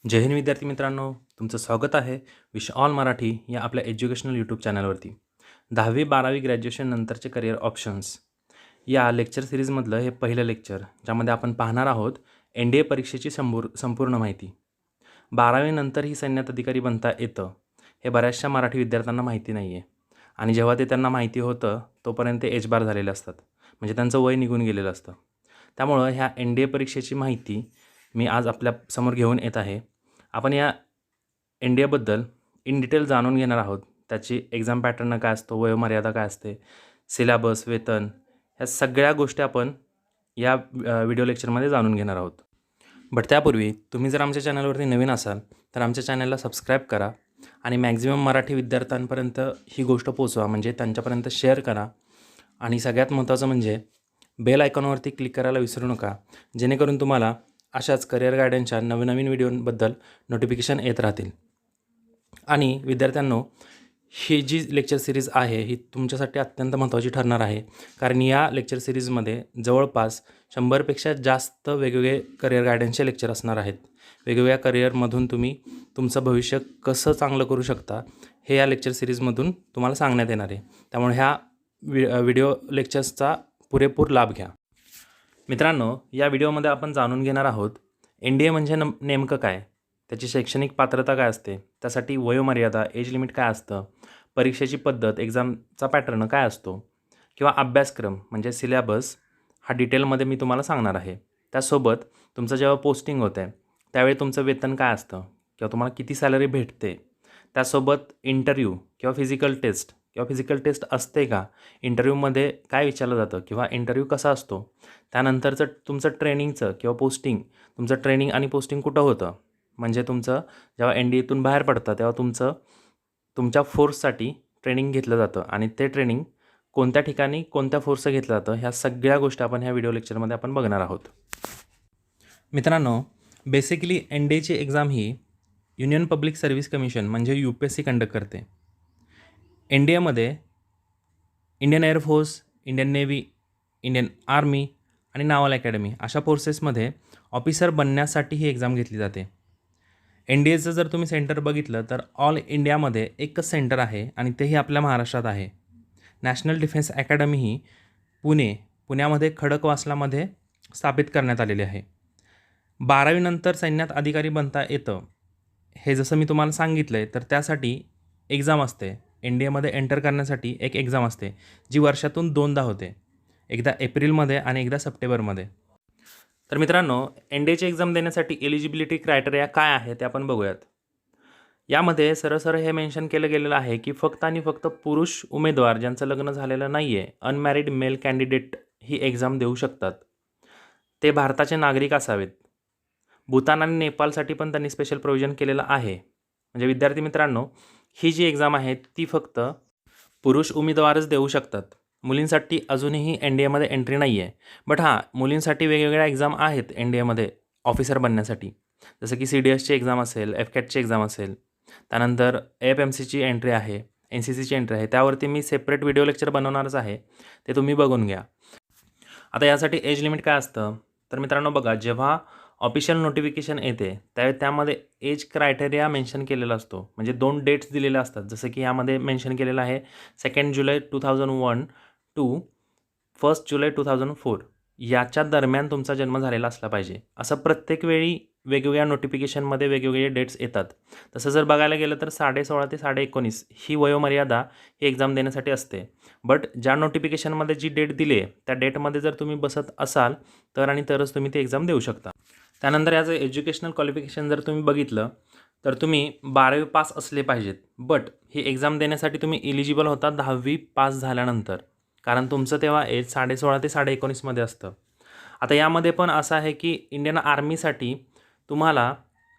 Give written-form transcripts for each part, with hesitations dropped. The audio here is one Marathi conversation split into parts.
जय हिंद विद्यार्थी मित्रांनो, तुमचं स्वागत आहे विश ऑल मराठी या आपल्या एज्युकेशनल यूट्यूब चॅनलवरती. 10वी-12वी ग्रॅज्युएशन नंतरचे करिअर ऑप्शन्स या लेक्चर सिरीजमधलं हे पहिलं लेक्चर, ज्यामध्ये आपण पाहणार आहोत NDA परीक्षेची संपूर्ण माहिती. 12वी नंतर ही सैन्यात अधिकारी बनता येतं, हे बऱ्याचशा मराठी विद्यार्थ्यांना माहिती नाही आहे. आणि जेव्हा ते त्यांना माहिती होतं तोपर्यंत ते एज बार झालेले असतात, म्हणजे त्यांचं वय निघून गेलेलं असतं. त्यामुळं ह्या NDA परीक्षेची माहिती मी आज आपल्यासमोर घेऊन येत आहे. आपण या NDAबद्दल इन डिटेल जाणून घेणार आहोत. त्याची एक्झाम पॅटर्न काय असतो, वयोमर्यादा काय असते, सिलेबस, वेतन, ह्या सगळ्या गोष्टी आपण या व्हिडिओ लेक्चरमध्ये जाणून घेणार आहोत. बट त्यापूर्वी तुम्ही जर आमच्या चॅनलवरती नवीन असाल तर आमच्या चॅनलला सबस्क्राईब करा आणि मॅक्झिमम मराठी विद्यार्थ्यांपर्यंत ही गोष्ट पोचवा, म्हणजे त्यांच्यापर्यंत शेअर करा. आणि सगळ्यात महत्त्वाचं म्हणजे बेल आयकॉनवरती क्लिक करायला विसरू नका, जेणेकरून तुम्हाला अशाच करिअर गायडन्सच्या नवनवीन व्हिडिओबद्दल नोटिफिकेशन येत राहतील. आणि विद्यार्थ्यांनो, ही जी लेक्चर सिरीज आहे ही तुमच्यासाठी अत्यंत महत्त्वाची ठरणार आहे, कारण या लेक्चर सिरीजमध्ये जवळपास 100पेक्षा जास्त वेगवेगळे करिअर गायडन्सचे लेक्चर असणार आहेत. वेगवेगळ्या करिअरमधून तुम्ही तुमचं भविष्य कसं चांगलं करू शकता हे या लेक्चर सिरीजमधून तुम्हाला सांगण्यात येणार आहे. त्यामुळे ह्या व्हिडिओ लेक्चर्सचा पुरेपूर लाभ घ्या. मित्रांनो, या व्हिडिओमध्ये आपण जाणून घेणार आहोत NDA म्हणजे नेमकं काय, त्याची शैक्षणिक पात्रता काय असते, त्यासाठी वयोमर्यादा, एज लिमिट काय असतं, परीक्षेची पद्धत, एक्झामचा पॅटर्न काय असतो, किंवा अभ्यासक्रम म्हणजे सिलेबस हा डिटेलमध्ये मी तुम्हाला सांगणार आहे. त्यासोबत तुमचं जेव्हा पोस्टिंग होतं आहे त्यावेळी तुमचं वेतन काय असतं किंवा तुम्हाला किती सॅलरी भेटते, त्यासोबत इंटरव्ह्यू किंवा फिजिकल टेस्ट असते का, इंटरव्ह्यूमध्ये काय विचारलं जातं किंवा इंटरव्ह्यू कसा असतो, त्यानंतरचं तुमचं ट्रेनिंगचं किंवा पोस्टिंग, तुमचं ट्रेनिंग आणि पोस्टिंग कुठं होतं, म्हणजे तुमचं जेव्हा NDAतून बाहेर पडतं तेव्हा तुमच्या फोर्ससाठी ट्रेनिंग घेतलं जातं आणि ते ट्रेनिंग कोणत्या ठिकाणी कोणत्या फोर्सचं घेतलं जातं, ह्या सगळ्या गोष्टी आपण ह्या व्हिडिओ लेक्चरमध्ये आपण बघणार आहोत. मित्रांनो, बेसिकली NDAची एक्झाम ही युनियन पब्लिक सर्व्हिस कमिशन म्हणजे UPSC कंडक्ट करते. NDAमध्ये Indian air force, Indian navy, Indian army आणि नावल अकॅडमी अशा फोर्सेसमध्ये ऑफिसर बनण्यासाठी ही एक्झाम घेतली जाते. NDAचं जर तुम्ही सेंटर बघितलं तर ऑल इंडियामध्ये एकच सेंटर आहे आणि तेही आपल्या महाराष्ट्रात आहे. नॅशनल डिफेन्स अकॅडमी ही पुण्यामध्ये खडकवासलामध्ये स्थापित करण्यात आलेली आहे. 12वी नंतर सैन्यात अधिकारी बनता येतं, हे जसं मी तुम्हाला सांगितलं आहे, तर त्यासाठी एक्झाम असते. NDAमध्ये एंटर करण्यासाठी एक एक्झाम असते जी वर्षातून 2दा होते, एकदा एप्रिलमध्ये आणि एकदा सप्टेंबरमध्ये. तर मित्रांनो, NDAची एक्झाम देण्यासाठी एलिजिबिलिटी क्रायटेरिया काय आहे ते आपण बघूयात. यामध्ये सरळ हे मेन्शन केलं गेलेलं आहे की फक्त आणि फक्त पुरुष उमेदवार ज्यांचं लग्न झालेलं नाही आहे, अनमॅरिड मेल कॅन्डिडेट ही एक्झाम देऊ शकतात. ते भारताचे नागरिक असावेत. भूतान आणि नेपाळसाठी पण त्यांनी स्पेशल प्रोव्हिजन केलेलं आहे. म्हणजे विद्यार्थी मित्रांनो, ही जी एक्झाम आहे ती फक्त पुरुष उमेदवारच देऊ शकतात. मुलींसाठी अजूनही NDAमध्ये एंट्री नाही आहे. बट हां, मुलींसाठी वेगवेगळ्या एक्झाम आहेत NDAमध्ये ऑफिसर बनण्यासाठी, जसं की CDSची एक्झाम असेल, FCATची एक्झाम असेल, त्यानंतर AFMCची एंट्री आहे, NCCची एंट्री आहे. त्यावरती मी सेपरेट व्हिडिओ लेक्चर बनवणारच आहे, ते तुम्ही बघून घ्या. आता यासाठी एज लिमिट काय असतं, तर मित्रांनो बघा, जेव्हा ऑफिशियल नोटिफिकेशन येते त्यावेळी त्यामध्ये एज क्रायटेरिया मेन्शन केलेला असतो, म्हणजे 2 डेट्स दिलेल्या असतात. जसं की यामध्ये मेन्शन केलेलं आहे 2 जुलै 2001 टू 1 जुलै 2004 याच्या दरम्यान तुमचा जन्म झालेला असला पाहिजे. असं प्रत्येक वेळी वेगवेगळ्या नोटिफिकेशनमध्ये वेगवेगळे डेट्स येतात. तसं जर बघायला गेलं तर 16.5 ते 19.5 ही वयोमर्यादा ही एक्झाम देण्यासाठी असते. बट ज्या नोटिफिकेशनमध्ये जी डेट दिली आहे त्या डेटमध्ये जर तुम्ही बसत असाल तरच तुम्ही ती एक्झाम देऊ शकता. त्यानंतर याचं एज्युकेशनल क्वालिफिकेशन जर तुम्ही बघितलं तर तुम्ही 12वी पास असले पाहिजेत. बट ही एक्झाम देण्यासाठी तुम्ही इलिजिबल होता 10वी पास झाल्यानंतर, कारण तुमचं तेव्हा एज 16.5 ते 19.5 असतं. आता यामध्ये पण असं आहे की इंडियन आर्मीसाठी तुम्हाला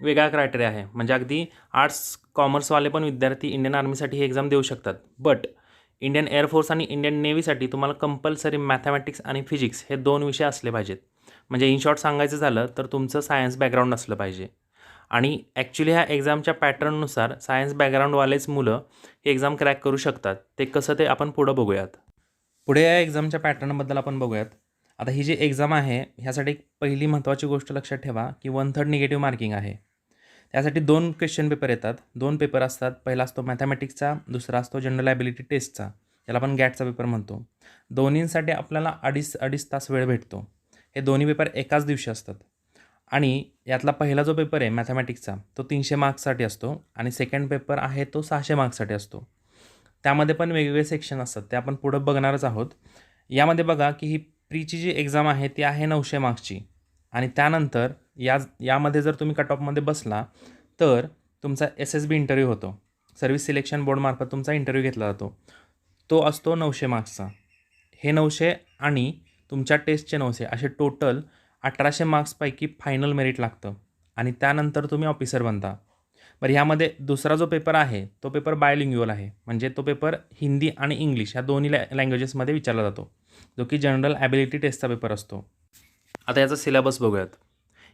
वेगळा क्रायटेरिया आहे, म्हणजे अगदी आर्ट्स कॉमर्सवाले पण विद्यार्थी इंडियन आर्मीसाठी ही एक्झाम देऊ शकतात. बट इंडियन एअरफोर्स आणि इंडियन नेव्हीसाठी तुम्हाला कंपल्सरी मॅथमॅटिक्स आणि फिजिक्स हे 2 विषय असले पाहिजेत. म्हणजे इन शॉर्ट सांगायचं झालं तर तुमचं सायन्स बॅकग्राऊंड असलं पाहिजे. आणि ॲक्च्युली ह्या एक्झामच्या पॅटर्ननुसार सायन्स बॅकग्राऊंडवालेच मुलं ही एक्झाम क्रॅक करू शकतात. ते कसं ते आपण पुढं बघूयात. पुढे या एक्झामच्या पॅटर्नबद्दल आपण बघूयात. आता ही जी एक्झाम आहे ह्यासाठी एक पहिली महत्त्वाची गोष्ट लक्षात ठेवा की 1/3 निगेटिव्ह मार्किंग आहे. यासाठी 2 क्वेश्चन पेपर येतात. 2 पेपर असतात. पहिला असतो मॅथमॅटिक्सचा, दुसरा असतो जनरल ॲबिलिटी टेस्टचा. याला आपण गॅटचा पेपर म्हणतो. दोन्हींसाठी आपल्याला अडीच तास वेळ भेटतो. हे दोन्ही पेपर एकाच दिवशी असतात. आणि यातला पहिला जो पेपर आहे मॅथमॅटिक्सचा तो 300 मार्क्ससाठी असतो आणि सेकंड पेपर आहे तो 600 मार्क्ससाठी असतो. त्यामध्ये पण वेगवेगळे सेक्शन असतात. ते आपण पुढं बघणारच आहोत. यामध्ये बघा की ही प्रीची जी एक्झाम आहे ती आहे 900 मार्क्सची आणि त्यानंतर यामध्ये जर तुम्ही कट ऑफमध्ये बसला तर तुमचा SSB इंटरव्ह्यू होतो. सर्व्हिस सिलेक्शन बोर्डमार्फत तुमचा इंटरव्ह्यू घेतला जातो. तो असतो 900 मार्क्सचा. हे 900 आणि तुमच्या टेस्टचे 900 असे टोटल 1800 मार्क्सपैकी फायनल मेरिट लागतं आणि त्यानंतर तुम्ही ऑफिसर बनता. बरं, ह्यामध्ये दुसरा जो पेपर आहे तो पेपर बायलिंग्युअल आहे. म्हणजे तो पेपर हिंदी आणि इंग्लिश ह्या दोन्ही लँग्वेजेसमध्ये विचारला जातो, जो की जनरल ॲबिलिटी टेस्टचा पेपर असतो. आता याचा सिलेबस बघूयात.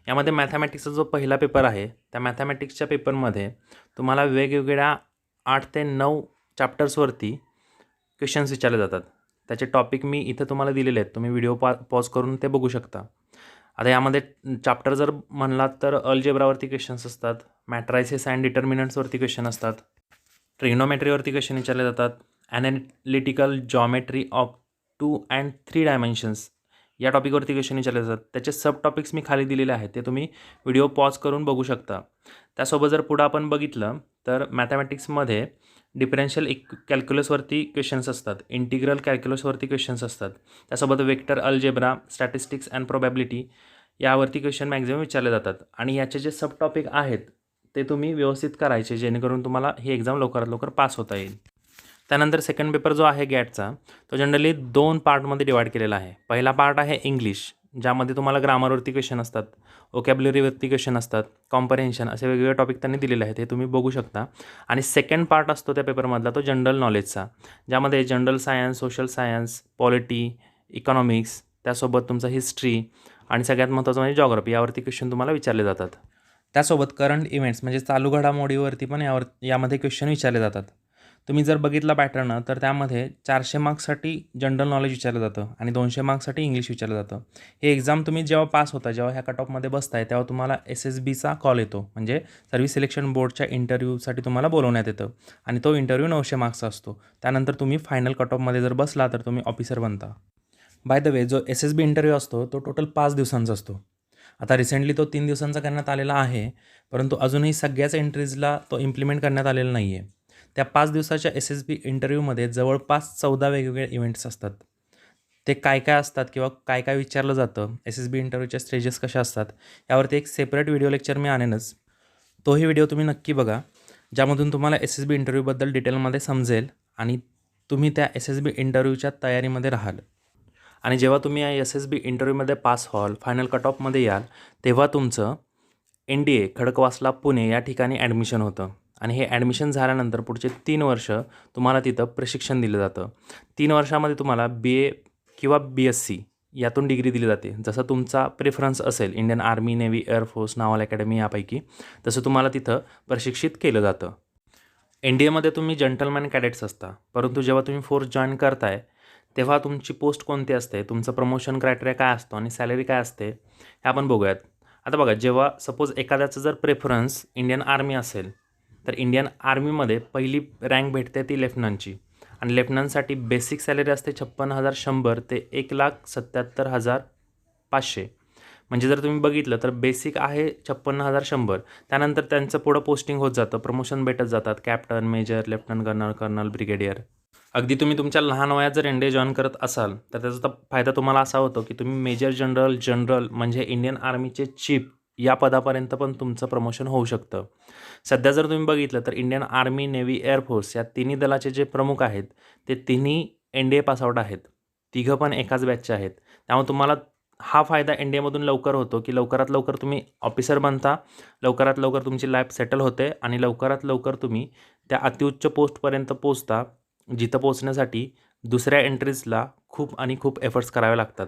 यामध्ये मॅथमॅटिक्सचा जो पहिला पेपर आहे त्या मॅथमॅटिक्सच्या पेपरमध्ये तुम्हाला वेगवेगळ्या 8 ते 9 चॅप्टर्सवरती क्वेश्चन्स विचारले जातात. त्याचे टॉपिक मी इथं तुम्हाला दिलेले आहेत. तुम्ही व्हिडिओ पॉज करून ते बघू शकता. आता यामध्ये चॅप्टर जर म्हणलात तर अल्जेब्रावरती क्वेश्चन्स असतात, मॅट्रायसिस अँड डिटर्मिनंट्सवरती क्वेश्चन असतात, ट्रिग्नोमेट्रीवरती क्वेश्चन विचारले जातात, analytical geometry of 2 and 3 dimensions या टॉपिकवरती क्वेश्चन विचारले जातात. त्याचे सब टॉपिक्स मी खाली दिलेले आहेत, ते तुम्ही व्हिडिओ पॉज करून बघू शकता. त्यासोबत जर पुढं आपण बघितलं तर मॅथमॅटिक्समध्ये डिफरन्शियल कॅल्क्युलसवरती क्वेश्चन्स असतात, इंटिग्रल कॅल्क्युलसवरती क्वेश्चन्स असतात. त्यासोबत vector algebra, statistics and probability यावरती क्वेश्चन मॅक्झिमम विचारले जातात. आणि याचे जे सब टॉपिक आहेत ते तुम्ही व्यवस्थित करायचे जेणेकरून तुम्हाला ही एक्झाम लवकरात लवकर पास होता येईल. त्यानंतर सेकंड पेपर जो आहे गॅटचा तो जनरली 2 पार्टमध्ये डिवाईड केलेला आहे. पहिला पार्ट आहे इंग्लिश, ज्यामध्ये तुम्हाला ग्रामरवरती क्वेश्चन असतात, वोकॅब्युलरीवरती क्वेश्चन असतात, कॉम्प्रहेन्शन असे वेगवेगळे टॉपिक त्यांनी दिलेले आहेत, हे तुम्ही बघू शकता. आणि सेकंड पार्ट असतो त्या पेपरमधला तो जनरल नॉलेजचा, ज्यामध्ये general science, social science, polity, economics, त्यासोबत तुमचा हिस्ट्री आणि सगळ्यात महत्त्वाचं म्हणजे जॉग्राफी यावरती क्वेश्चन तुम्हाला विचारले जातात. त्यासोबत करंट इव्हेंट्स म्हणजे चालू घडामोडीवरती पण यामध्ये क्वेश्चन विचारले जातात. तुम्ही जर बघितला पॅटर्न तर त्यामध्ये 400 मार्क्ससाठी जनरल नॉलेज विचारलं जातं आणि 200 मार्क्ससाठी इंग्लिश विचारलं जातं. हे एक्झाम तुम्ही जेव्हा पास होता, जेव्हा ह्या कट ऑफमध्ये बसताय, तेव्हा तुम्हाला SSBचा कॉल येतो, म्हणजे सर्व्हिस सिलेक्शन बोर्डच्या इंटरव्ह्यूसाठी तुम्हाला बोलवण्यात येतं आणि तो इंटरव्ह्यू 900 मार्क्सचा असतो. त्यानंतर तुम्ही फायनल कट ऑफमध्ये जर बसला तर तुम्ही ऑफिसर बनता. बाय द वे, जो SSB इंटरव्ह्यू असतो तो टोटल 5 दिवसांचा असतो. आता रिसेंटली तो 3 दिवसांचा करण्यात आलेला आहे, परंतु अजूनही सगळ्याच एंट्रीजला तो इम्प्लिमेंट करण्यात आलेला नाही आहे. त्या 5 दिवसाच्या SSB इंटरव्ह्यूमध्ये जवळपास 14 वेगवेगळे इव्हेंट्स असतात. ते काय काय असतात किंवा काय काय विचारलं जातं, SSB इंटरव्ह्यूच्या स्टेजेस कशा असतात, यावरती एक सेपरेट व्हिडिओ लेक्चर मी आणेनच. तोही व्हिडिओ तुम्ही नक्की बघा, ज्यामधून तुम्हाला SSB इंटरव्ह्यूबद्दल डिटेलमध्ये समजेल आणि तुम्ही त्या SSB इंटरव्ह्यूच्या तयारीमध्ये राहाल. आणि जेव्हा तुम्ही या SSB इंटरव्ह्यूमध्ये पास व्हाल, फायनल कट ऑफमध्ये याल, तेव्हा तुमचं NDA खडकवासला पुणे या ठिकाणी ॲडमिशन होतं आणि हे ॲडमिशन झाल्यानंतर पुढचे 3 वर्ष तुम्हाला तिथं प्रशिक्षण दिलं जातं. 3 वर्षामध्ये तुम्हाला BA किंवा BSc यातून डिग्री दिली जाते. जसं तुमचा प्रेफरन्स असेल, Indian army, navy, air force, naval academy यापैकी, तसं तुम्हाला तिथं प्रशिक्षित केलं जातं. NDAमध्ये तुम्ही जंटलमॅन कॅडेट्स असता, परंतु जेव्हा तुम्ही फोर्स जॉईन करताय तेव्हा तुमची पोस्ट कोणती असते, तुमचं प्रमोशन क्रायटेरिया काय असतो आणि सॅलरी काय असते हे आपण बघूयात. आता बघा, जेव्हा सपोज एखाद्याचं जर प्रेफरन्स इंडियन आर्मी असेल तर इंडियन आर्मीमध्ये पहिली रँक भेटते ती लेफ्टनंटची आणि लेफ्टनंटसाठी बेसिक सॅलरी असते 56,100 ते 1,77,500. म्हणजे जर तुम्ही बघितलं तर बेसिक आहे 56,100. त्यानंतर त्यांचं पुढं पोस्टिंग होत जातं, प्रमोशन भेटत जातात, captain, major, lieutenant colonel, colonel, brigadier. अगदी तुम्ही तुमच्या लहान वयात जर NDA जॉईन करत असाल तर त्याचा फायदा तुम्हाला असा होतो की तुम्ही मेजर जनरल म्हणजे इंडियन आर्मीचे चीफ या पदापर्यंत पण तुमचं प्रमोशन होऊ शकतं. सध्या जर तुम्ही बघितलं तर इंडियन आर्मी, नेव्ही, एअरफोर्स या तिन्ही दलाचे जे प्रमुख आहेत ते तिन्ही NDA पासआउट आहेत. तिघं पण एकाच बॅचचे आहेत. त्यामुळे तुम्हाला हा फायदा NDAमधून लवकर होतो की लवकरात लवकर तुम्ही ऑफिसर बनता, लवकरात लवकर तुमची लाईफ सेटल होते आणि लवकरात लवकर तुम्ही त्या अतिउच्च पोस्टपर्यंत पोचता, जिथं पोचण्यासाठी दुसऱ्या एंट्रीजला खूप आणि खूप एफर्ट्स करावे लागतात.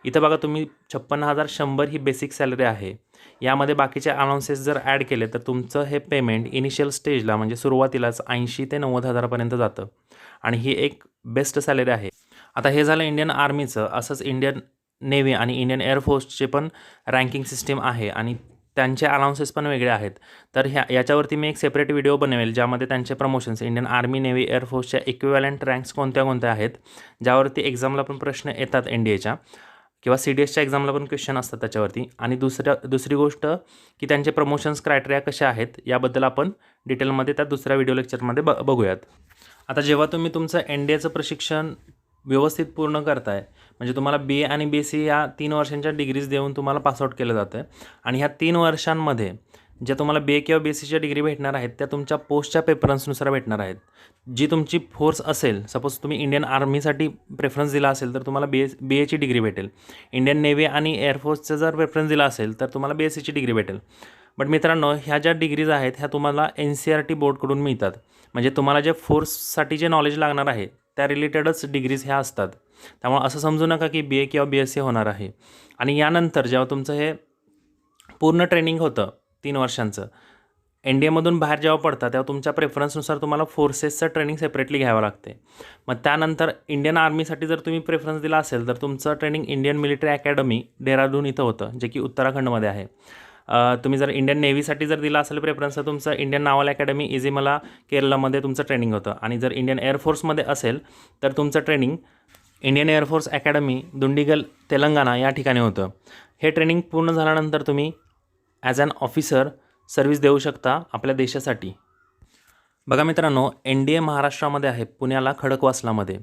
इथं बघा, तुम्ही 56,100 ही बेसिक सॅलरी आहे. यामध्ये बाकीचे अलाउन्सेस जर ॲड केले तर तुमचं हे पेमेंट इनिशियल स्टेजला म्हणजे सुरुवातीलाच 80,000 ते 90,000पर्यंत जातं आणि ही एक बेस्ट सॅलरी आहे. आता हे झालं इंडियन आर्मीचं. असंच इंडियन नेव्ही आणि इंडियन एअरफोर्सचे पण रँकिंग सिस्टीम आहे आणि त्यांचे अनाउन्सेस पण वेगळे आहेत. तर याच्यावरती मी एक सेपरेट व्हिडिओ बनवेल, ज्यामध्ये त्यांचे प्रमोशन्स इंडियन आर्मी, नेव्ही, एअरफोर्सच्या इक्विव्हॅलंट रँक्स कोणत्या आहेत, ज्यावरती एक्झामला पण प्रश्न येतात NDAच्या किंवा CDSच्या एक्झामला पण क्वेश्चन असतात त्याच्यावरती. आणि दुसरी गोष्ट की त्यांचे प्रमोशन्स क्रायटेरिया कसे आहेत याबद्दल आपण डिटेलमध्ये त्या दुसऱ्या व्हिडिओ लेक्चरमध्ये बघूयात. आता जेव्हा तुम्ही तुमचं NDAचं प्रशिक्षण व्यवस्थित पूर्ण करताय, म्हणजे तुम्हाला BA आणि BSc या 3 वर्षांच्या डिग्रीज देऊन तुम्हाला पासआउट केलं जातं आहे. आणि ह्या 3 वर्षांमध्ये ज्या तुम्हाला BA किंवा BScच्या डिग्री भेटणार आहेत त्या तुमच्या पोस्टच्या प्रेफरन्सनुसार भेटणार आहेत. जी तुमची फोर्स असेल, सपोज तुम्ही इंडियन आर्मीसाठी प्रेफरन्स दिला असेल तर तुम्हाला BAची डिग्री भेटेल. इंडियन नेव्ही आणि एअरफोर्सचा जर प्रेफरन्स दिला असेल तर तुम्हाला BScची डिग्री भेटेल. बट मित्रांनो, ह्या ज्या डिग्रीज आहेत ह्या तुम्हाला NCERT बोर्डकडून मिळतात. म्हणजे तुम्हाला जे फोर्ससाठी जे नॉलेज लागणार आहे त्या रिलेटेडच डिग्रीज ह्या असतात. त्यामुळे असं समजू नका की BA किंवा BSc होणार आहे. आणि यानंतर जेव्हा तुमचं हे पूर्ण ट्रेनिंग होतं 3 वर्षांचं, NDAमधून बाहेर जेव्हा पडता तेव्हा तुमच्या प्रेफरन्सनुसार तुम्हाला फोर्सेसचं ट्रेनिंग सेपरेटली घ्यावं लागते. मग त्यानंतर इंडियन आर्मीसाठी जर तुम्ही प्रेफरन्स दिला असेल तर तुमचं training Indian military academy Dehradun इथं होतं, जे की उत्तराखंडमध्ये आहे. तुम्ही जर इंडियन नेव्हीसाठी जर दिला असेल प्रेफरन्स तर तुमचं इंडियन नावल अकॅडमी इझीमला केरळमध्ये तुमचं ट्रेनिंग होतं. आणि जर इंडियन एअरफोर्समध्ये असेल तर तुमचं training Indian air force academy Dundigal Telangana या ठिकाणी होतं. हे ट्रेनिंग पूर्ण झाल्यानंतर तुम्ही ॲज ॲन ऑफिसर सर्व्हिस देऊ शकता आपल्या देशासाठी. बघा मित्रांनो, NDA महाराष्ट्रामध्ये आहे, पुण्याला खडकवासलामध्ये.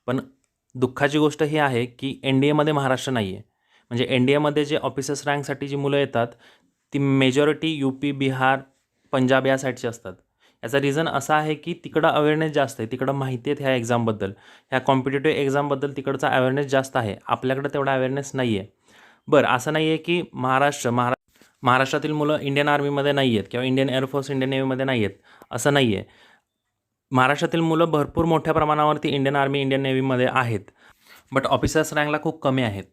पण दुःखाची गोष्ट ही आहे की NDAमध्ये महाराष्ट्र नाही आहे. म्हणजे NDAमध्ये जे ऑफिसर्स रँकसाठी जी मुलं येतात ती मेजॉरिटी UP, बिहार, पंजाब या साईडची असतात. याचा रिझन असा आहे की तिकडं अवेअरनेस जास्त आहे, तिकडं माहिती आहेत ह्या एक्झामबद्दल, ह्या कॉम्पिटेटिव्ह एक्झामबद्दल तिकडचा अवेअरनेस जास्त आहे. आपल्याकडं तेवढा अवेअरनेस नाही आहे. बरं, असं नाही आहे की महाराष्ट्रातील मुलं इंडियन आर्मीमध्ये नाही आहेत किंवा इंडियन एअरफोर्स, इंडियन नेव्हीमध्ये नाही आहेत, असं नाही आहे. महाराष्ट्रातील मुलं भरपूर मोठ्या प्रमाणावरती इंडियन आर्मी, इंडियन नेव्हीमध्ये आहेत. बट ऑफिसर्स रँकला खूप कमी आहेत.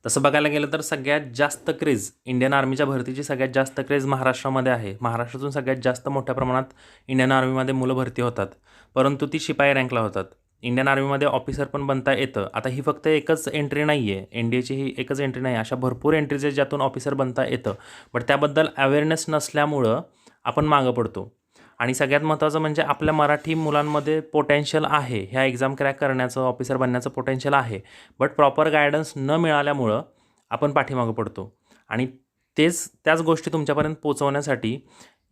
तसं बघायला गेलं तर सगळ्यात जास्त क्रेज इंडियन आर्मीच्या भरतीची सगळ्यात जास्त क्रेज महाराष्ट्रामध्ये आहे. महाराष्ट्रातून सगळ्यात जास्त मोठ्या प्रमाणात इंडियन आर्मीमध्ये मुलं भरती होतात, परंतु ती शिपाई रँकला होतात. इंडियन आर्मीमध्ये ऑफिसर पण बनता येतं. आता ही फक्त एकच एंट्री नाही आहे, NDAची ही एकच एंट्री नाही, अशा भरपूर एंट्रीज आहेत ज्यातून ऑफिसर बनता येतं. बट त्याबद्दल अवेअरनेस नसल्यामुळं आपण मागं पडतो. आणि सगळ्यात महत्त्वाचं म्हणजे आपल्या मराठी मुलांमध्ये पोटेन्शियल आहे, ह्या एक्झाम क्रॅक करण्याचं, ऑफिसर बनण्याचं पोटेन्शियल आहे. बट प्रॉपर गायडन्स न मिळाल्यामुळं आपण पाठीमागं पडतो. आणि त्याच गोष्टी तुमच्यापर्यंत पोहोचवण्यासाठी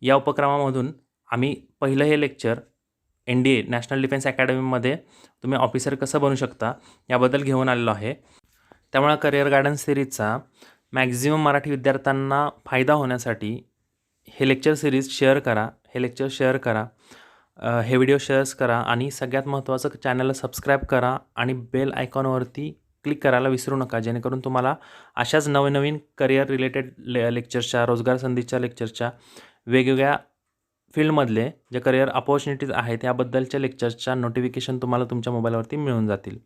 या उपक्रमामधून आम्ही पहिलं हे लेक्चर NDA नॅशनल डिफेन्स अकॅडमीमध्ये तुम्ही ऑफिसर कसं बनू शकता याबद्दल घेऊन आलेलो आहे. त्यामुळे करिअर गायडन्स सिरीजचा मॅक्झिमम मराठी विद्यार्थ्यांना फायदा होण्यासाठी हे लेक्चर सिरीज शेअर करा, हे लेक्चर शेअर करा, हे व्हिडिओ शेअर्स करा. आणि सगळ्यात महत्त्वाचं, चॅनलला सबस्क्राईब करा आणि बेल आयकॉनवरती क्लिक करायला विसरू नका, जेणेकरून तुम्हाला अशाच नवनवीन करिअर रिलेटेड लेक्चर्सच्या, रोजगार संधीच्या लेक्चरच्या, वेगवेगळ्या फील्डमधले जे करिअर अपॉर्च्युनिटीज आहेत याबद्दलच्या लेक्चर्सच्या नोटिफिकेशन तुम्हाला तुमच्या मोबाईलवरती मिळून जातील.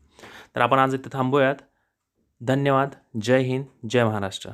तर आपण आज इथे थांबूयात. धन्यवाद. जय हिंद, जय महाराष्ट्र.